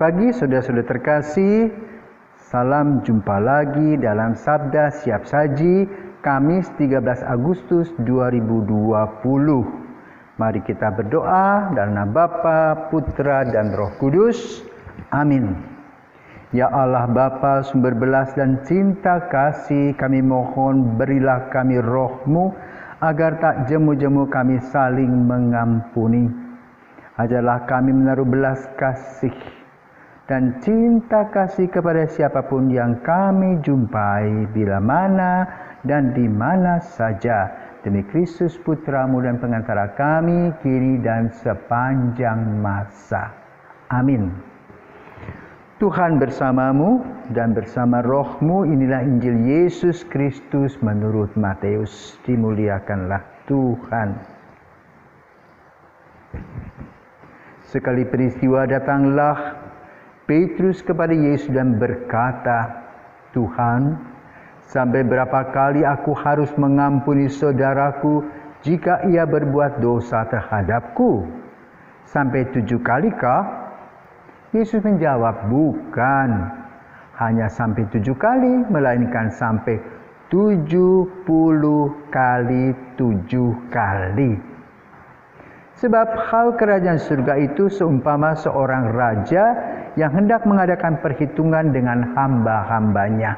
pagi saudara-saudara terkasih. Salam jumpa lagi dalam Sabda Siap Saji Kamis 13 Agustus 2020. Mari kita berdoa dalam nama Bapa, Putra dan Roh Kudus. Amin. Ya Allah Bapa sumber belas dan cinta kasih, kami mohon berilah kami roh-Mu agar tak jemu-jemu kami saling mengampuni. Ajarlah kami menaruh belas kasih dan cinta kasih kepada siapapun yang kami jumpai, bila mana dan di mana saja. Demi Kristus Putra-Mu dan pengantara kami, kini dan sepanjang masa. Amin. Tuhan bersamamu dan bersama roh-Mu. Inilah Injil Yesus Kristus menurut Matius. Dimuliakanlah Tuhan. Sekali peristiwa datanglah Petrus kepada Yesus dan berkata, "Tuhan, sampai berapa kali aku harus mengampuni saudaraku jika ia berbuat dosa terhadapku? Sampai 7 kalikah?" Yesus menjawab, "Bukan, hanya sampai 7 kali, melainkan sampai 70 kali 7 kali. Sebab hal kerajaan surga itu seumpama seorang raja yang hendak mengadakan perhitungan dengan hamba-hambanya.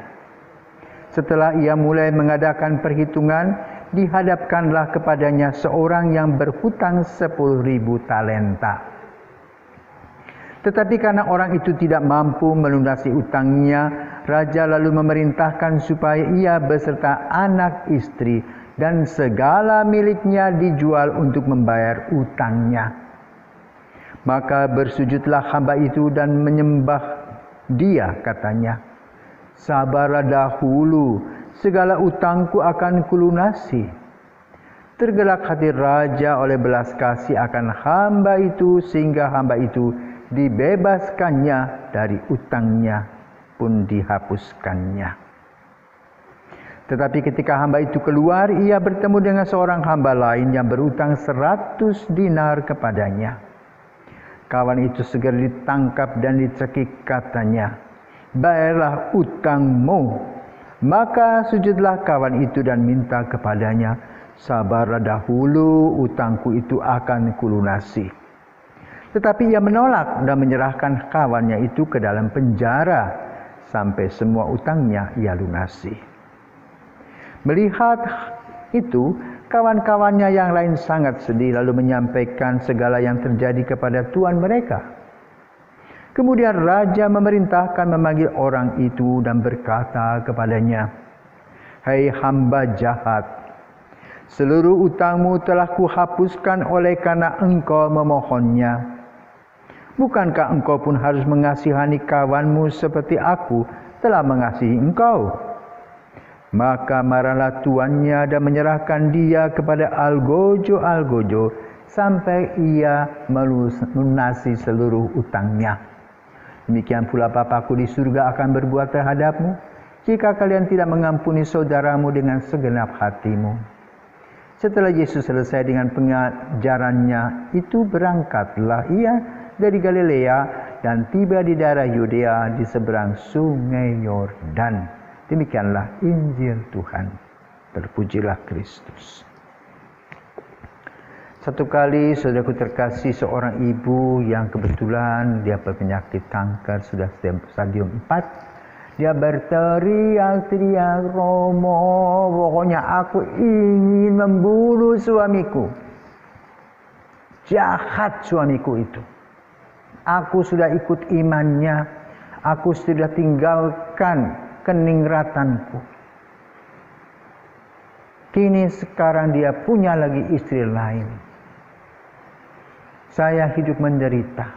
Setelah ia mulai mengadakan perhitungan, dihadapkanlah kepadanya seorang yang berhutang 10.000 talenta. Tetapi karena orang itu tidak mampu melunasi utangnya, raja lalu memerintahkan supaya ia beserta anak istri dan segala miliknya dijual untuk membayar utangnya. Maka bersujudlah hamba itu dan menyembah dia, katanya, 'Sabarlah dahulu, segala utangku akan kulunasi.' Tergerak hati raja oleh belas kasih akan hamba itu, sehingga hamba itu dibebaskannya dari utangnya pun dihapuskannya. Tetapi ketika hamba itu keluar, ia bertemu dengan seorang hamba lain yang berutang 100 dinar kepadanya. Kawan itu segera ditangkap dan dicekik, katanya, 'Bayarlah utangmu.' Maka sujudlah kawan itu dan minta kepadanya, 'Sabarlah dahulu, utangku itu akan kulunasi.' Tetapi ia menolak dan menyerahkan kawannya itu ke dalam penjara sampai semua utangnya ia lunasi. Melihat itu, kawan-kawannya yang lain sangat sedih, lalu menyampaikan segala yang terjadi kepada tuan mereka. Kemudian raja memerintahkan memanggil orang itu dan berkata kepadanya, 'Hai hamba jahat, seluruh utangmu telah kuhapuskan oleh karena engkau memohonnya. Bukankah engkau pun harus mengasihani kawanmu seperti aku telah mengasihi engkau?' Maka marahlah tuannya dan menyerahkan dia kepada algojo-algojo sampai ia melunasi seluruh utangnya. Demikian pula Bapa-Ku di surga akan berbuat terhadapmu, jika kalian tidak mengampuni saudaramu dengan segenap hatimu." Setelah Yesus selesai dengan pengajarannya itu, berangkatlah ia dari Galilea dan tiba di daerah Yudea di seberang sungai Yordan. Demikianlah Injil Tuhan. Terpujilah Kristus. Satu kali, saudaraku terkasih, seorang ibu yang kebetulan dia berpenyakit kanker, sudah stadium 4. Dia berteriak-teriak, "Romo, pokoknya aku ingin membunuh suamiku. Jahat suamiku itu. Aku sudah ikut imannya. Aku sudah tinggalkan keningratanku. Kini sekarang dia punya lagi istri lain. Saya hidup menderita.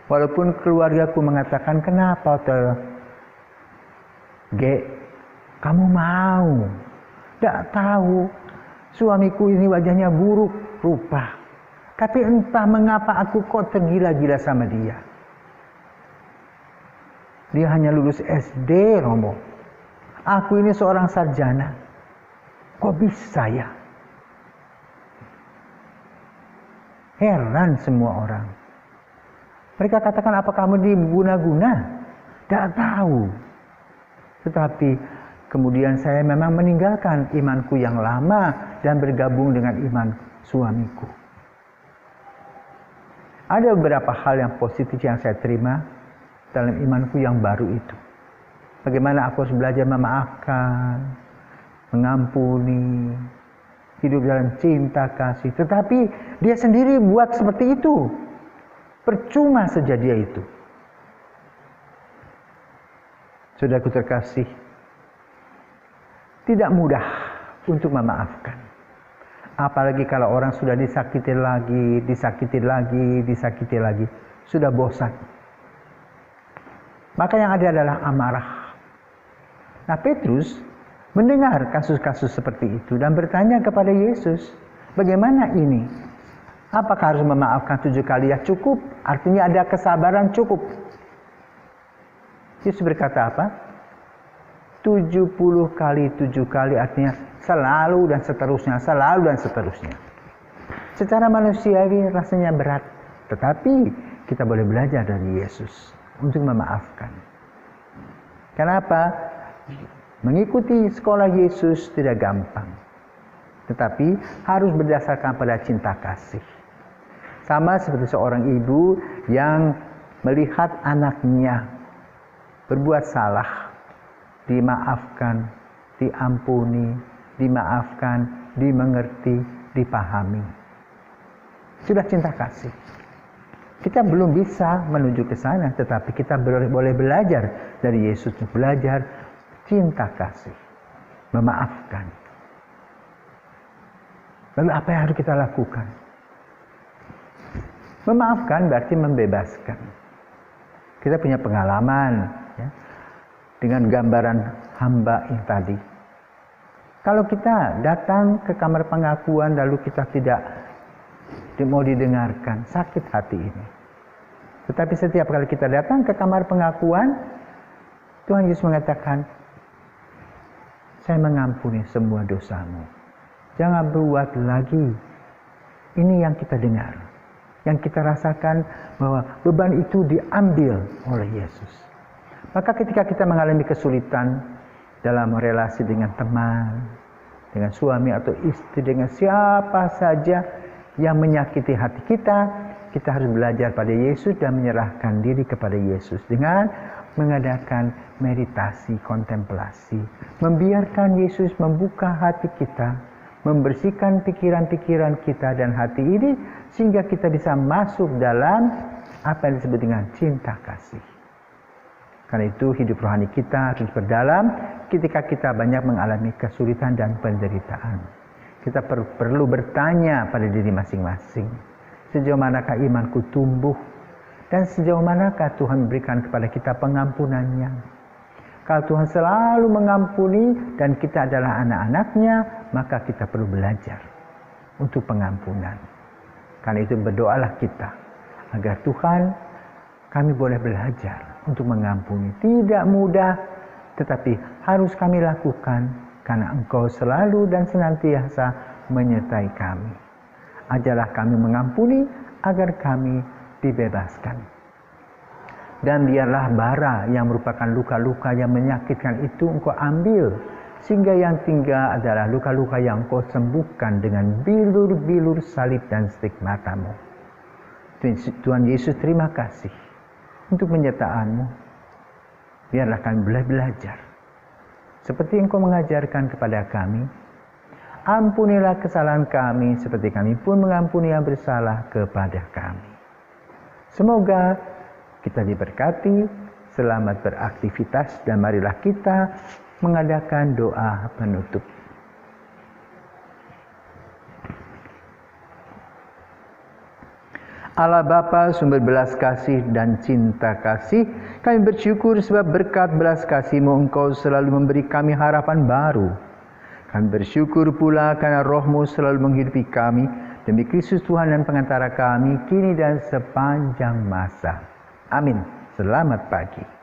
Walaupun keluargaku mengatakan, 'Kenapa kamu mau? Tidak tahu suamiku ini wajahnya buruk rupa. Tapi entah mengapa aku kok tergila-gila sama dia. Dia hanya lulus SD, Romo. Aku ini seorang sarjana. Kok bisa ya?' Heran semua orang. Mereka katakan, apa kamu diguna-guna? Tidak tahu. Tetapi kemudian saya memang meninggalkan imanku yang lama dan bergabung dengan iman suamiku. Ada beberapa hal yang positif yang saya terima dalam imanku yang baru itu. Bagaimana aku harus belajar memaafkan, mengampuni, hidup dalam cinta kasih. Tetapi dia sendiri buat seperti itu. Percuma saja dia itu. Saudaraku terkasih, tidak mudah untuk memaafkan. Apalagi kalau orang sudah disakiti lagi, sudah bosan. Maka yang ada adalah amarah. Nah, Petrus mendengar kasus-kasus seperti itu dan bertanya kepada Yesus, bagaimana ini? Apakah harus memaafkan 7 kali? Ya cukup, artinya ada kesabaran cukup. Yesus berkata apa? 70 kali 7 kali artinya selalu dan seterusnya, selalu dan seterusnya. Secara manusiawi rasanya berat, tetapi kita boleh belajar dari Yesus untuk memaafkan. Kenapa? Mengikuti sekolah Yesus tidak gampang, tetapi harus berdasarkan pada cinta kasih. Sama seperti seorang ibu yang melihat anaknya berbuat salah, dimaafkan, diampuni, dimaafkan, dimengerti, dipahami. Sudah cinta kasih. Kita belum bisa menuju ke sana, tetapi kita boleh belajar dari Yesus, belajar cinta kasih, memaafkan. Lalu apa yang harus kita lakukan? Memaafkan berarti membebaskan. Kita punya pengalaman ya, dengan gambaran hamba yang tadi. Kalau kita datang ke kamar pengakuan lalu kita tidak mau didengarkan, sakit hati ini. Tetapi setiap kali kita datang ke kamar pengakuan, Tuhan Yesus mengatakan, saya mengampuni semua dosamu. Jangan berbuat lagi. Ini yang kita dengar. Yang kita rasakan bahwa beban itu diambil oleh Yesus. Maka ketika kita mengalami kesulitan dalam relasi dengan teman, dengan suami atau istri, dengan siapa saja yang menyakiti hati kita, kita harus belajar pada Yesus dan menyerahkan diri kepada Yesus dengan mengadakan meditasi, kontemplasi, membiarkan Yesus membuka hati kita, membersihkan pikiran-pikiran kita dan hati ini sehingga kita bisa masuk dalam apa yang disebut dengan cinta kasih. Karena itu hidup rohani kita harus berdalam ketika kita banyak mengalami kesulitan dan penderitaan. Kita perlu bertanya pada diri masing-masing, sejauh manakah imanku tumbuh dan sejauh manakah Tuhan memberikan kepada kita pengampunannya. Kalau Tuhan selalu mengampuni dan kita adalah anak-anaknya, maka kita perlu belajar untuk pengampunan. Karena itu berdoalah kita agar Tuhan, kami boleh belajar untuk mengampuni. Tidak mudah, tetapi harus kami lakukan karena Engkau selalu dan senantiasa menyertai kami. Ajarlah kami mengampuni agar kami dibebaskan. Dan biarlah bara yang merupakan luka-luka yang menyakitkan itu Engkau ambil, sehingga yang tinggal adalah luka-luka yang Engkau sembuhkan dengan bilur-bilur salib dan stigmatamu. Tuhan Yesus, terima kasih untuk penyertaan-Mu. Biarlah kami belajar seperti Engkau mengajarkan kepada kami. Ampunilah kesalahan kami seperti kami pun mengampuni yang bersalah kepada kami. Semoga kita diberkati, selamat beraktivitas, dan marilah kita mengadakan doa penutup. Allah Bapa, sumber belas kasih dan cinta kasih, kami bersyukur sebab berkat belas kasih-Mu Engkau selalu memberi kami harapan baru. Kami bersyukur pula karena Roh-Mu selalu menghidupi kami, demi Kristus Tuhan dan pengantara kami, kini dan sepanjang masa. Amin. Selamat pagi.